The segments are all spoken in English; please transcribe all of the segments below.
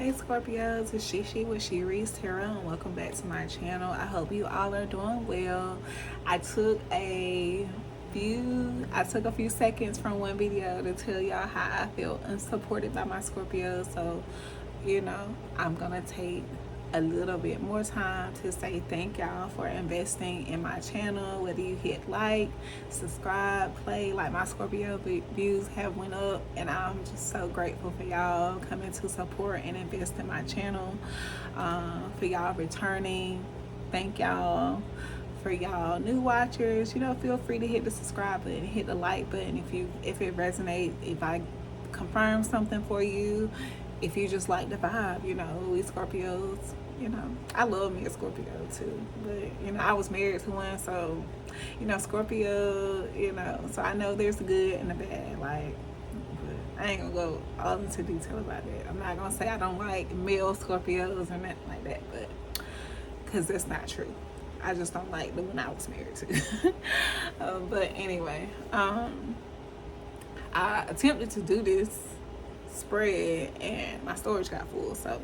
Hey Scorpios, it's Shishi with She Reads Tarot and welcome back to my channel. I hope you all are doing well. I took a few seconds from one video to tell y'all how I felt unsupported by my Scorpios. So, I'm gonna take a little bit more time to say thank y'all for investing in my channel, whether you hit like, subscribe, play. Like, my Scorpio views have went up and I'm just so grateful for y'all coming to support and invest in my channel. For y'all returning, thank y'all. For y'all new watchers, feel free to hit the subscribe button, hit the like button if it resonates, if I confirm something for you, if you just like the vibe. We Scorpios, I love me a Scorpio too, but I was married to one, so Scorpio, so I know there's the good and the bad. Like, but I ain't gonna go all into detail about that. I'm not gonna say I don't like male Scorpios or nothing like that, but because that's not true. I just don't like the one I was married to. But anyway, I attempted to do this spread and my storage got full, so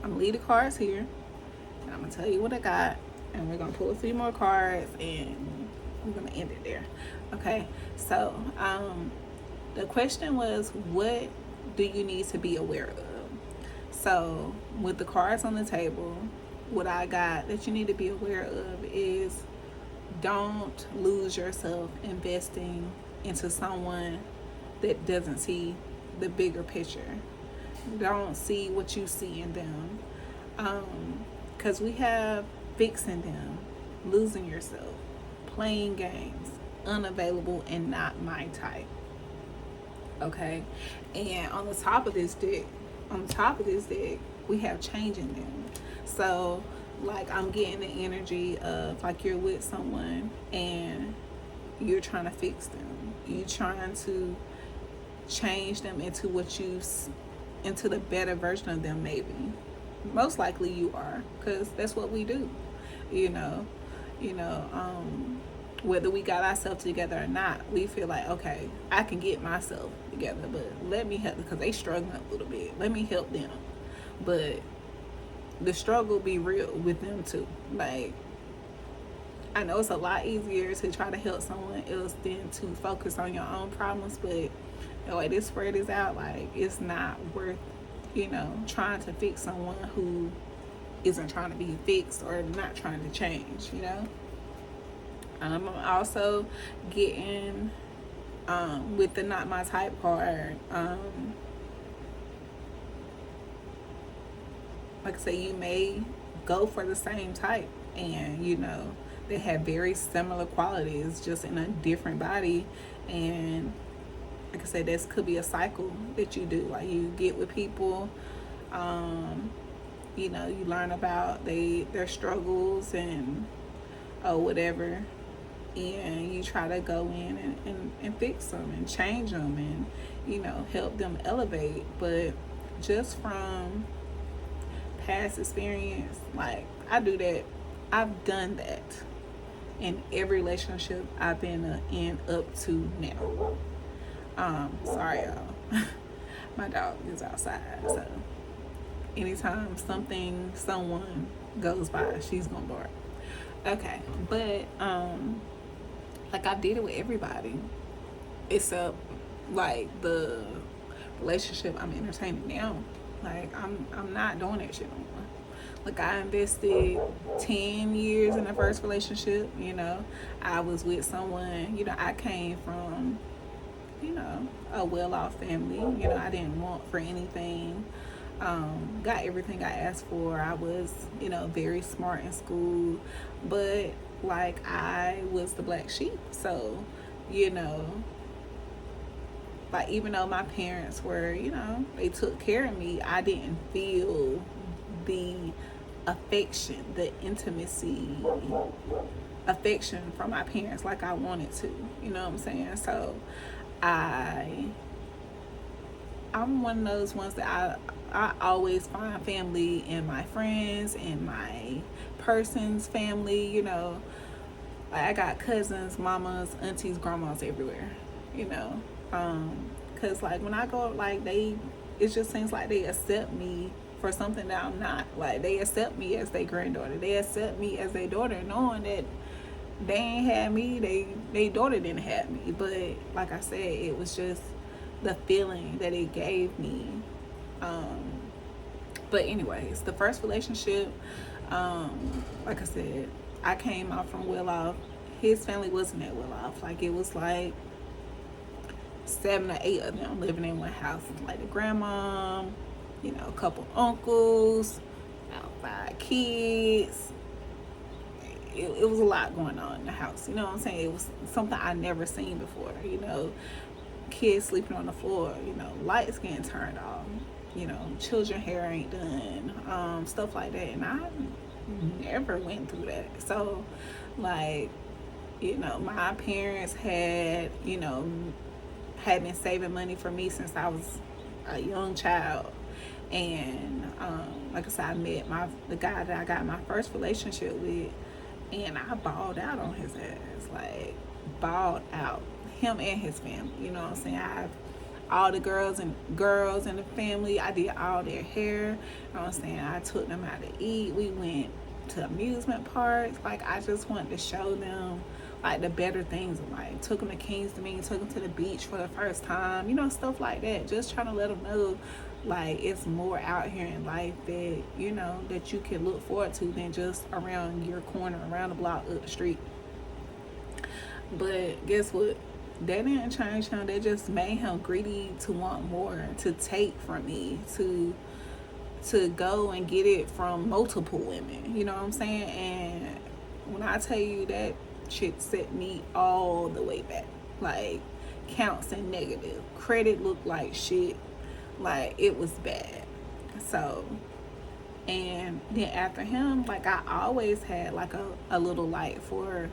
I'm gonna leave the cards here and I'm gonna tell you what I got, and we're gonna pull a few more cards and we're gonna end it there. Okay, so the question was, what do you need to be aware of? So with the cards on the table, what I got that you need to be aware of is, don't lose yourself investing into someone that doesn't see the bigger picture. Don't see what you see in them, because we have fixing them, losing yourself, playing games, unavailable, and not my type. Okay, and on the top of this deck, we have changing them. So, like, I'm getting the energy of, like, you're with someone and you're trying to fix them. You're trying to change them into into the better version of them, maybe. Most likely you are, because that's what we do. Whether we got ourselves together or not, we feel like, okay, I can get myself together, but let me help, because they struggling a little bit. Let me help them. But the struggle be real with them too. Like, I know it's a lot easier to try to help someone else than to focus on your own problems, but the way this spread is out, like, it's not worth, trying to fix someone who isn't trying to be fixed or not trying to change. I'm also getting with the not my type card, like I say, you may go for the same type, and they have very similar qualities, just in a different body. And like I said, this could be a cycle that you do. Like, you get with people, you learn about their struggles and whatever, and you try to go in and fix them and change them and help them elevate. But just from past experience, like, I do that. I've done that in every relationship I've been in up to now. Sorry y'all. My dog is outside, so anytime someone goes by, she's gonna bark. Okay, but like, I did it with everybody except, like, the relationship I'm entertaining now. Like, I'm not doing that shit no more. Like, I invested 10 years in the first relationship. I was with someone, I came from a well-off family. I didn't want for anything. Got everything I asked for. I was very smart in school, but, like, I was the black sheep. So like, even though my parents were, they took care of me, I didn't feel the affection, the intimacy, affection from my parents like I wanted to. You know what I'm saying? So I'm one of those ones that I always find family in my friends, in my person's family. Like, I got cousins, mamas, aunties, grandmas everywhere. Because, like, when I go, like, it just seems like they accept me for something that I'm not. Like, they accept me as their granddaughter, they accept me as their daughter, knowing that they ain't had me, they daughter didn't have me. But like I said, it was just the feeling that it gave me. But anyways, the first relationship, like I said, I came out from well off. His family wasn't that well off. Like, it was like 7 or 8 of them living in one house. Like the grandma, you know, a couple uncles, about 5 kids. It was a lot going on in the house. You know what I'm saying? It was something I never seen before. You know, kids sleeping on the floor. You know, lights getting turned off. You know, children hair ain't done. Stuff like that. And I never went through that. So, like, you know, my parents had, you know, had been saving money for me since I was a young child. And like I said, I met the guy that I got my first relationship with, and I balled out on his ass. Like, balled out. Him and his family. You know what I'm saying? All the girls in the family, I did all their hair. You know what I'm saying? I took them out to eat. We went to amusement parks. Like, I just wanted to show them, like, the better things in life. Took them to King's Dominion, took them to the beach for the first time, you know, stuff like that. Just trying to let them know, like, it's more out here in life that, you know, that you can look forward to than just around your corner, around the block, up the street. But guess what? That didn't change him. That just made him greedy to want more, to take from me, to go and get it from multiple women. You know what I'm saying? And when I tell you that shit set me all the way back. Like, counts and negative. Credit looked like shit. Like, it was bad. So, and then after him, like, I always had like a little light for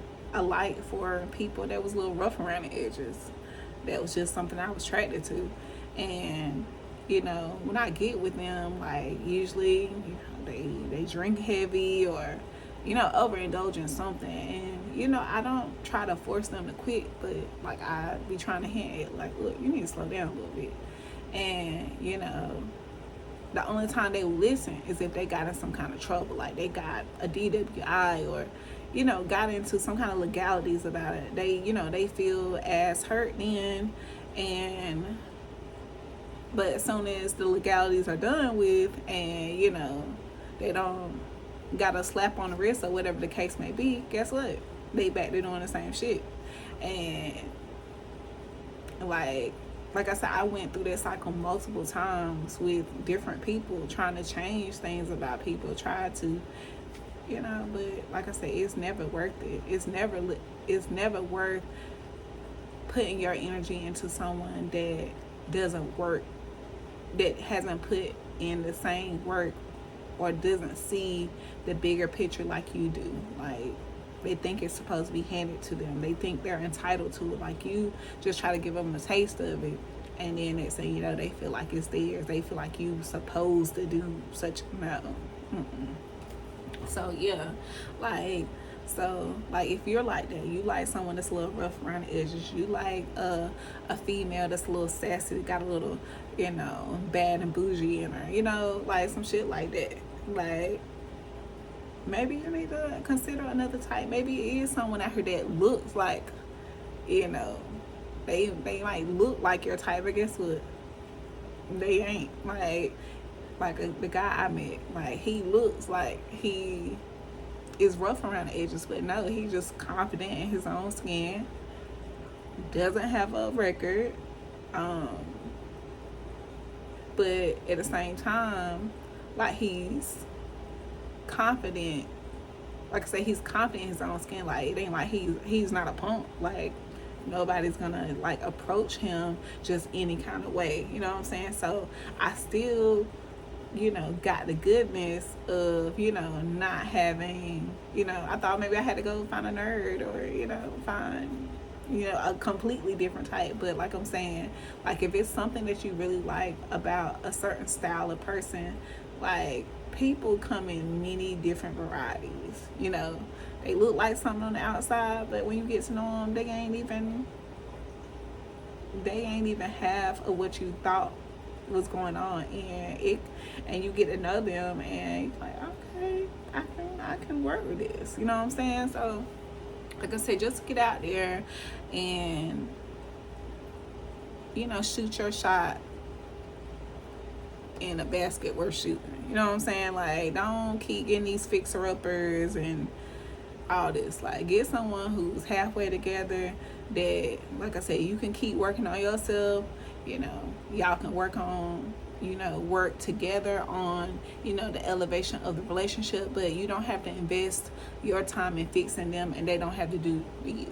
people that was a little rough around the edges. That was just something I was attracted to. And, you know, when I get with them, like, usually, you know, they drink heavy or, you know, overindulge in something. And, you know, I don't try to force them to quit, but, like, I be trying to hint at, like, look, you need to slow down a little bit. And, you know, the only time they will listen is if they got in some kind of trouble. Like, they got a DWI or, you know, got into some kind of legalities about it. They, you know, they feel as hurt then. But as soon as the legalities are done with and, you know, they don't got a slap on the wrist or whatever the case may be, guess what? They back to doing the same shit. And, like I said, I went through that cycle multiple times with different people, trying to change things about people, try to, you know, but like I said, it's never worth it. It's never worth putting your energy into someone that doesn't work, that hasn't put in the same work or doesn't see the bigger picture like you do. Like, they think it's supposed to be handed to them. They think they're entitled to it. Like, you just try to give them a taste of it, and then they say, you know, they feel like it's theirs. They feel like you supposed to do such. No. So yeah, like, if you're like that, you like someone that's a little rough around the edges, you like a female that's a little sassy, got a little, you know, bad and bougie in her, you know, like some shit like that. Like, maybe you need to consider another type. Maybe it is someone out here that looks like, you know, they might look like your type, but guess what? They ain't. Like the guy I met, like, he looks like he is rough around the edges, but no, he's just confident in his own skin, doesn't have a record, but at the same time, like, he's confident. Like I say, he's confident in his own skin. Like, it ain't like he's not a punk. Like, nobody's gonna, like, approach him just any kind of way, you know what I'm saying? So I still, you know, got the goodness of, you know, not having, you know, I thought maybe I had to go find a nerd or, you know, find, you know, a completely different type. But like I'm saying, like, if it's something that you really like about a certain style of person, like, people come in many different varieties, you know. They look like something on the outside, but when you get to know them, they ain't even half of what you thought what's going on, and you get to know them, and you're like, okay, I can work with this. You know what I'm saying? So, like I said, just get out there and, shoot your shot in a basket worth shooting. You know what I'm saying? Like, don't keep getting these fixer-uppers and all this. Like, get someone who's halfway together that, like I said, you can keep working on yourself. Y'all can work together on, the elevation of the relationship, but you don't have to invest your time in fixing them, and they don't have to do,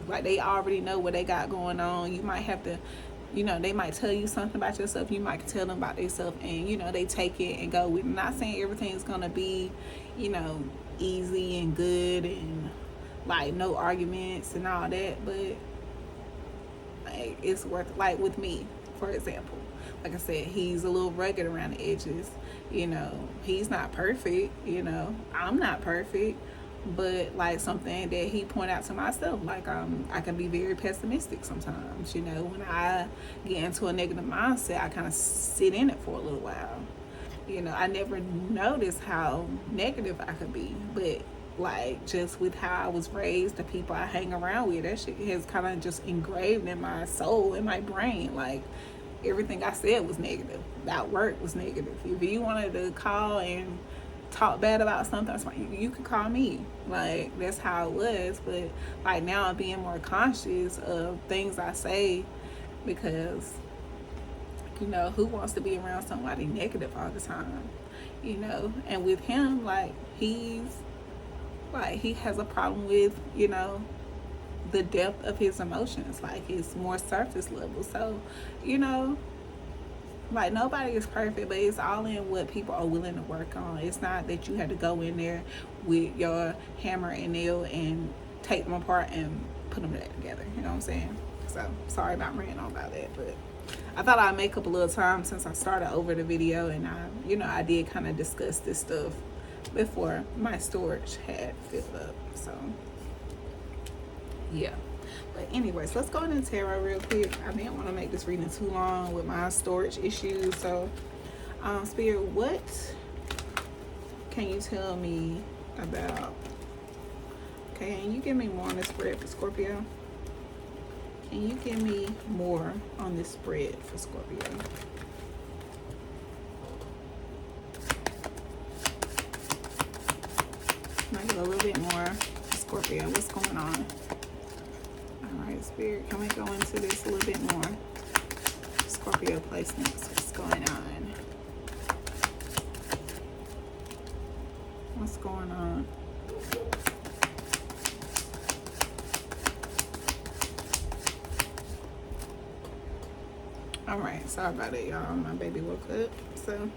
like, they already know what they got going on. You might have to, they might tell you something about yourself, you might tell them about themselves, and, they take it and go with it. I'm not saying everything's gonna be, easy and good and, like, no arguments and all that, but, like, it's worth, like, with me, for example, like I said, he's a little rugged around the edges. He's not perfect. I'm not perfect, but, like, something that he pointed out to myself, like, I can be very pessimistic sometimes. When I get into a negative mindset, I kind of sit in it for a little while. I never noticed how negative I could be, but, like, just with how I was raised, the people I hang around with, that shit has kind of just engraved in my soul, in my brain. Like, everything I said was negative. That work was negative. If you wanted to call and talk bad about something, you could call me. Like, that's how it was. But, like, now I'm being more conscious of things I say, because, who wants to be around somebody negative all the time? And with him, like, he has a problem with, the depth of his emotions. Like, it's more surface level. So, like, nobody is perfect, but it's all in what people are willing to work on. It's not that you have to go in there with your hammer and nail and take them apart and put them back together. You know what I'm saying? So, sorry about ranting on about that, but I thought I'd make up a little time since I started over the video, and I did kind of discuss this stuff before my storage had filled up. So, yeah. But anyways, let's go into tarot real quick. I didn't want to make this reading too long with my storage issues. So, Spirit, what can you tell me about? Okay, can you give me more on this spread for Scorpio? Can you give me more on this spread for Scorpio? Might get a little bit more for Scorpio. What's going on? Alright, Spirit, can we go into this a little bit more? Scorpio placements. What's going on? What's going on? Alright, sorry about it, y'all. My baby woke up. So,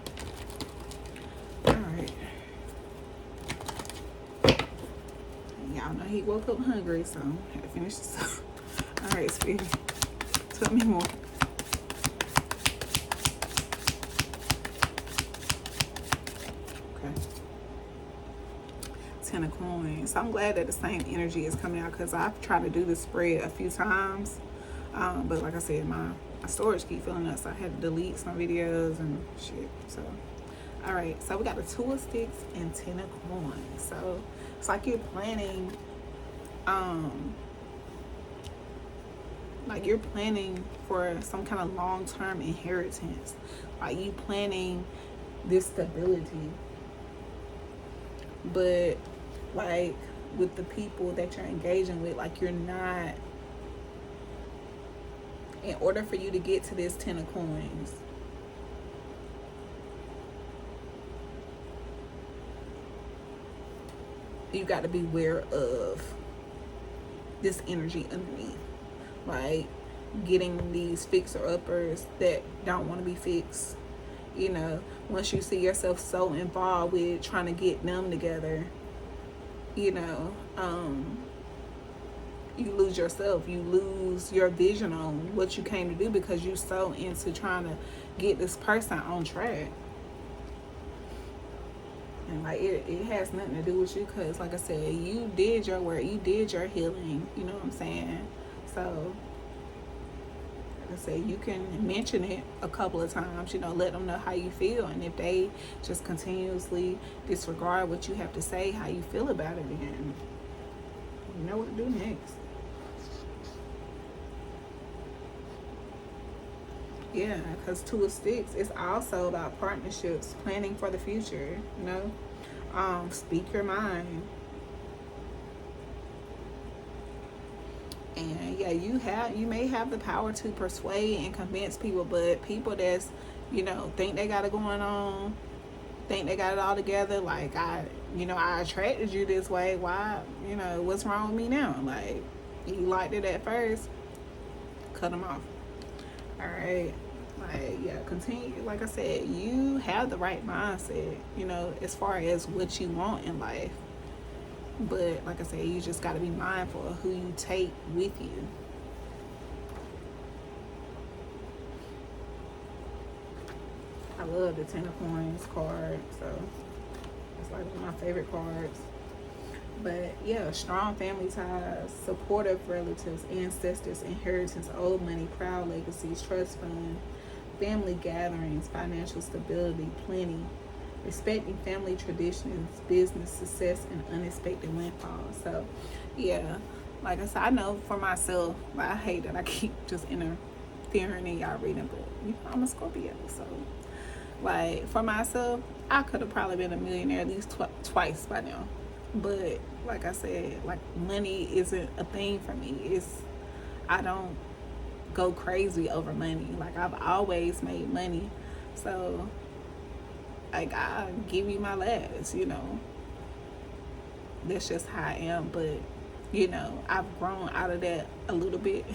alright. Y'all know he woke up hungry, so I had to finish this up. Alright, Spirit. Tell me more. Okay. 10 of coins. So I'm glad that the same energy is coming out, because I've tried to do this spread a few times. But like I said, my storage keep filling up, so I had to delete some videos and shit. So, alright. So we got the 2 of sticks and 10 of coins. So it's like you're planning, like you're planning for some kind of long-term inheritance. Like, you planning this stability, but, like, with the people that you're engaging with, like, you're not, in order for you to get to this 10 of coins, you got to be aware of this energy underneath. Like, getting these fixer-uppers that don't want to be fixed. Once you see yourself so involved with trying to get them together, you lose yourself. You lose your vision on what you came to do, because you're so into trying to get this person on track. And, like, it has nothing to do with you, because, like I said, you did your work. You did your healing. You know what I'm saying? So, I said, you can mention it a couple of times, let them know how you feel. And if they just continuously disregard what you have to say, how you feel about it, then you know what to do next. Yeah, because Two of Sticks, it's also about partnerships, planning for the future, speak your mind. And yeah, you may have the power to persuade and convince people, but people that's, think they got it going on, think they got it all together, like I attracted you this way. Why, what's wrong with me now? Like, you liked it at first, cut them off. All right. Like, yeah, continue. Like I said, you have the right mindset, as far as what you want in life. But like I said, you just got to be mindful of who you take with you. I love the Ten of Coins card, so it's like one of my favorite cards. But yeah, strong family ties, supportive relatives, ancestors, inheritance, old money, proud legacies, trust fund, family gatherings, financial stability, plenty, respecting family traditions, business success, and unexpected windfalls. So yeah, like I said, I know for myself, I hate that I keep just interfering in y'all reading, but I'm a Scorpio, so like for myself, I could have probably been a millionaire at least twice by now. But like I said, like, money isn't a thing for me. I don't go crazy over money. Like, I've always made money, so like, I'll give you my last, that's just how I am. But I've grown out of that a little bit.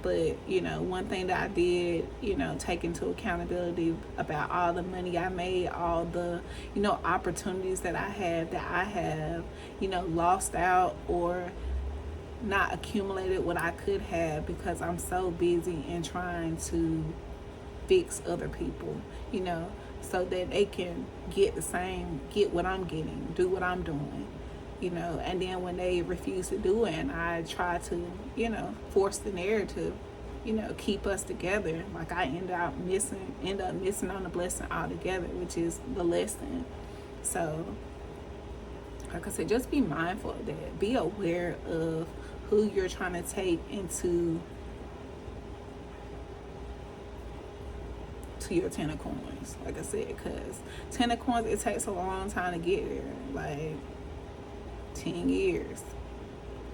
But one thing that I did, take into accountability about all the money I made, all the opportunities that I have lost out or not accumulated what I could have, because I'm so busy in trying to fix other people, so that they can get what I'm getting, do what I'm doing, and then when they refuse to do it and I try to, force the narrative, keep us together, like, I end up missing on the blessing altogether, which is the lesson. So like I said, just be mindful of that. Be aware of who you're trying to take into your Ten of Coins. Like I said, because Ten of Coins, it takes a long time to get there. Like 10 years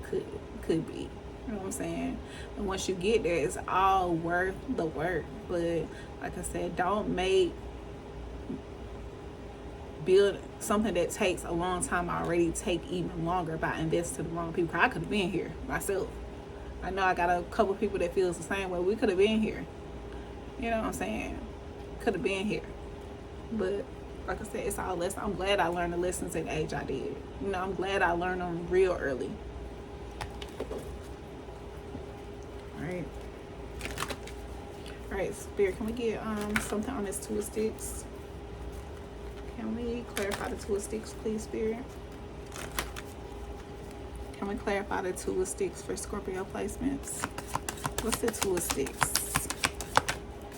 could be. You know what I'm saying? And once you get there, it's all worth the work. But like I said, don't build something that takes a long time already take even longer by investing to the wrong people. I could have been here myself. I know I got a couple people that feels the same way. We could have been here. You know what I'm saying? Could have been here. But like I said, it's all lessons. I'm glad I learned the lessons at the age I did. I'm glad I learned them real early. All right, Spirit, can we get something on this Two of Sticks? Can we clarify the Two of Sticks, please, Spirit? Can we clarify the Two of Sticks for Scorpio placements? What's the Two of Sticks?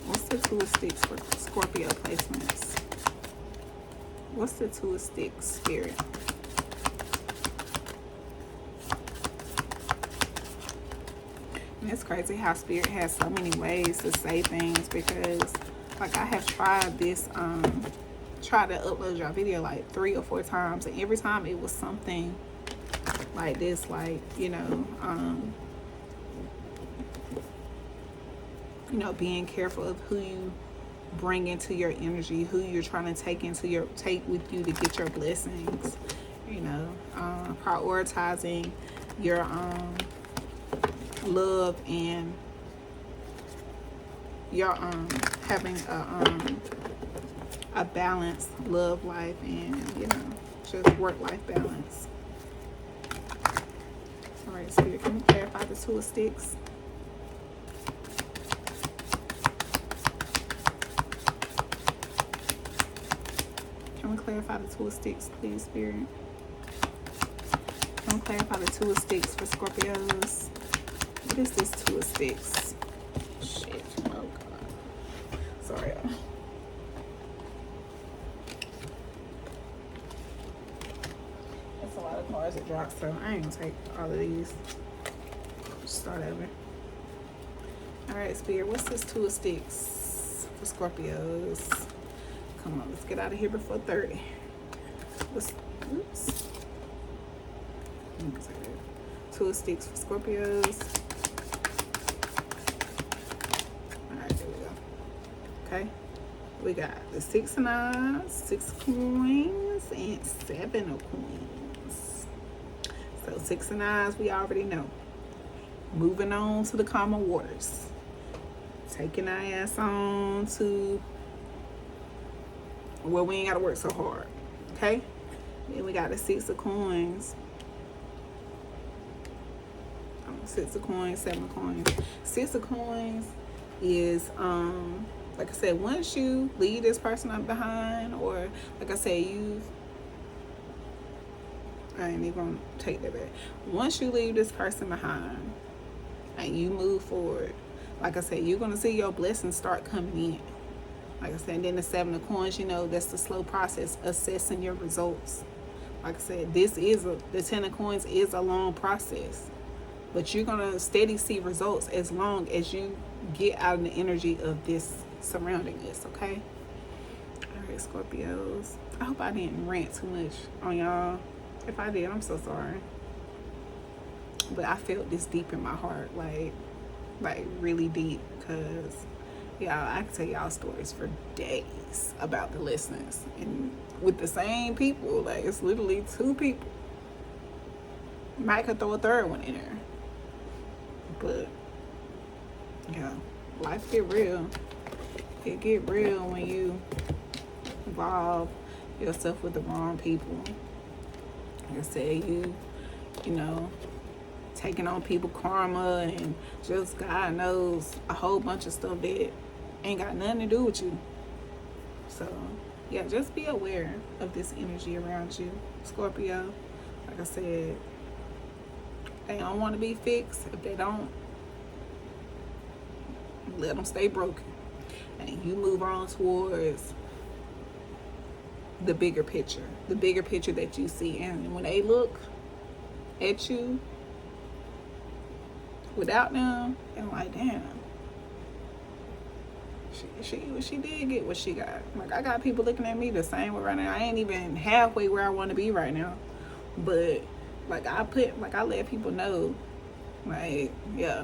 What's the Two of Sticks for Scorpio placements? What's the Two of Sticks, Spirit? And it's crazy how Spirit has so many ways to say things, because like, I have tried this, tried to upload your video like 3 or 4 times, and every time it was something like this, like, being careful of who you bring into your energy, who you're trying to take with you to get your blessings, prioritizing your love and your having a balanced love life and just work-life balance. All right, Spirit, can you clarify the Two of Sticks? Can we clarify the Two of Sticks, please, Spirit? Can we clarify the Two of Sticks for Scorpios? What is this Two of Sticks? Shit. Oh, God. Sorry, y'all. That's a lot of cards that dropped, so I ain't gonna take all of these. Just start over. Alright, Spirit, what's this Two of Sticks for Scorpios? Come on, let's get out of here before 30. Oops. Two of Sticks for Scorpios. Alright, there we go. Okay. We got the 6 of Knives, 6 of Coins, and 7 of Coins. So 6 of Knives, we already know. Moving on to the calmer waters. Taking our ass on to where we ain't gotta work so hard. Okay? Then we got the 6 of Coins. 6 of Coins, 7 of Coins. 6 of Coins is like I said, once you leave this person up behind, or like I said, I ain't even gonna take that back. Once you leave this person behind and you move forward, like I said, you're gonna see your blessings start coming in. Like I said, then the 7 of Coins, you know, that's the slow process, assessing your results. Like I said, the 10 of Coins is a long process, but you're gonna steady see results as long as you get out of the energy of this surrounding us, okay? All right, Scorpios. I hope I didn't rant too much on y'all. If I did, I'm so sorry. But I felt this deep in my heart, like really deep, because y'all, I can tell y'all stories for days about the listeners, and with the same people. Like, it's literally 2 people. Might could throw a third one in there, but yeah, life get real. It get real when you involve yourself with the wrong people. Like I said, you know, taking on people karma, and just God knows a whole bunch of stuff that ain't got nothing to do with you. So yeah, just be aware of this energy around you, Scorpio. Like I said, they don't want to be fixed. If they don't, let them stay broken, and you move on towards the bigger picture that you see. And when they look at you without them, and like, damn, she did get what she got. Like, I got people looking at me the same way right now. I ain't even halfway where I want to be right now, but like I let people know, like, yeah,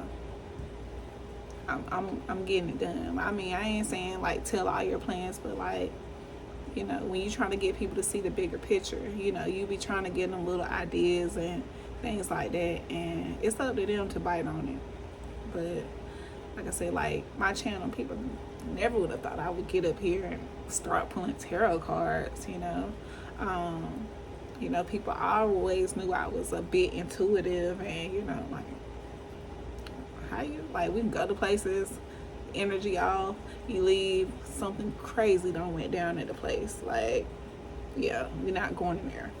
I'm getting it done. I mean, I ain't saying like tell all your plans, but like, you know, when you're trying to get people to see the bigger picture, you know, you be trying to get them little ideas and things like that, and it's up to them to bite on it. But like I said, like my channel, people never would have thought I would get up here and start pulling tarot cards, you know. You know, people always knew I was a bit intuitive, and you know, like, how you, like, we can go to places, energy off, you leave, something crazy done went down at the place. Like, yeah, we're not going in there.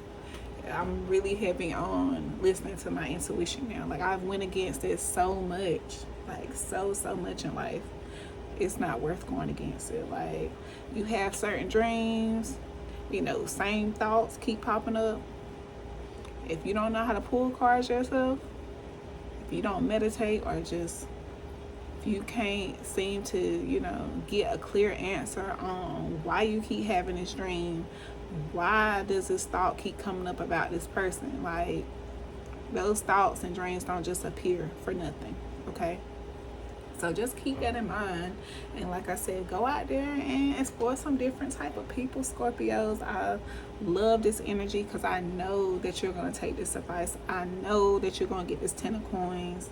I'm really heavy on listening to my intuition now. Like, I've went against it so much, like so much in life. It's not worth going against it. Like, you have certain dreams, you know, same thoughts keep popping up. If you don't know how to pull cards yourself, if you don't meditate, or just if you can't seem to, you know, get a clear answer on why you keep having this dream, why does this thought keep coming up about this person, like, those thoughts and dreams don't just appear for nothing, okay? So just keep that in mind. And like I said, go out there and explore some different type of people, Scorpios. I love this energy because I know that you're going to take this advice. I know that you're going to get this 10 of Coins.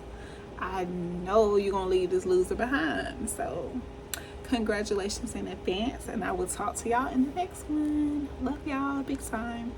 I know you're going to leave this loser behind. So congratulations in advance, and I will talk to y'all in the next one. Love y'all big time.